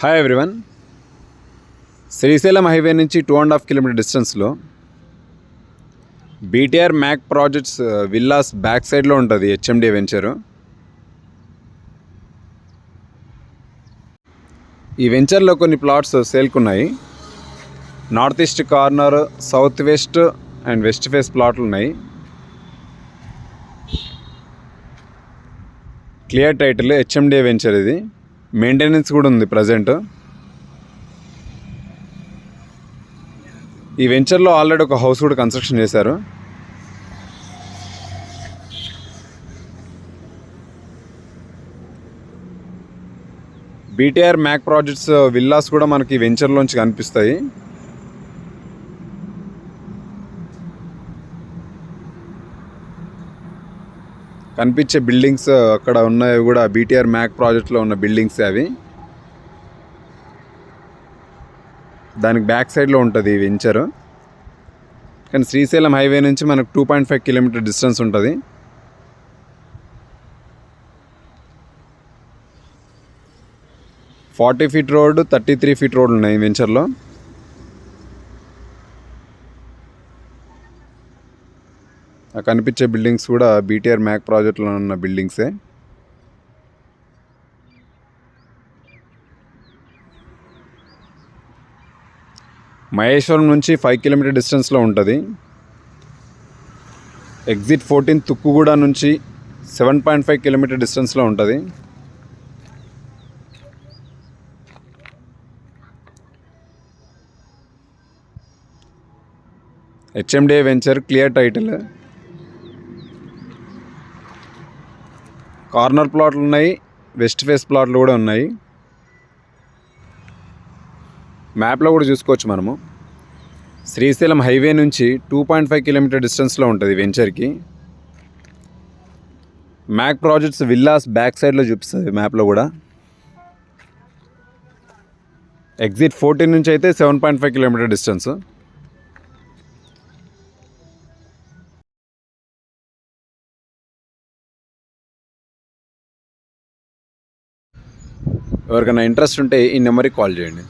Hi everyone. Srisailam highway నుంచి 2.5 kilometre డిస్టెన్స్లో BTR Mac projects villas back సైడ్లో ఉంటుంది హెచ్ఎండి వెంచరు. ఈ వెంచర్లో కొన్ని ప్లాట్స్ సేల్కున్నాయి. North east corner, south west and west face ప్లాట్లు ఉన్నాయి. Clear title HMD venture. ఇది మెయింటెనెన్స్ కూడా ఉంది ప్రజెంట్. ఈ వెంచర్లో ఆల్రెడీ ఒక హౌస్ కూడా కన్స్ట్రక్షన్ చేశారు. బీటీఆర్ మ్యాక్ ప్రాజెక్ట్స్ విల్లాస్ కూడా మనకి వెంచర్లోంచి కనిపిస్తాయి. కనిపించే బిల్డింగ్స్ అక్కడ ఉన్నవి కూడా బీటీఆర్ మ్యాక్ ప్రాజెక్ట్లో ఉన్న బిల్డింగ్స్. అవి దానికి బ్యాక్ సైడ్లో ఉంటుంది ఈ వెంచరు. కానీ శ్రీశైలం హైవే నుంచి మనకు 2.5 కిలోమీటర్ డిస్టెన్స్ ఉంటుంది. $40 feet రోడ్, 33 feet రోడ్ ఉన్నాయి వెంచర్లో. ఆ కనిపించే బిల్డింగ్స్ కూడా బీటీఆర్ మ్యాక్ ప్రాజెక్ట్లో ఉన్న బిల్డింగ్సే. మహేశ్వరం నుంచి 5 కిలోమీటర్ డిస్టెన్స్లో ఉంటుంది. ఎగ్జిట్ 14 తుక్కుగూడ నుంచి 7.5 కిలోమీటర్ డిస్టెన్స్లో ఉంటుంది. HMD venture, clear title. Corner ప్లాట్లు ఉన్నాయి, వెస్ట్ ఫేస్ ప్లాట్లు కూడా ఉన్నాయి. మ్యాప్లో కూడా చూసుకోవచ్చు మనము. శ్రీశైలం హైవే నుంచి 2.5 కిలోమీటర్ డిస్టెన్స్లో ఉంటుంది వెంచర్కి. మ్యాక్ ప్రాజెక్ట్స్ విల్లాస్ బ్యాక్ సైడ్లో చూపిస్తుంది మ్యాప్లో కూడా. ఎగ్జిట్ 14 నుంచి అయితే 7.5 కిలోమీటర్ డిస్టెన్స్. ఎవరికైనా ఇంట్రెస్ట్ ఉంటే ఈ నెంబర్కి కాల్ చేయండి.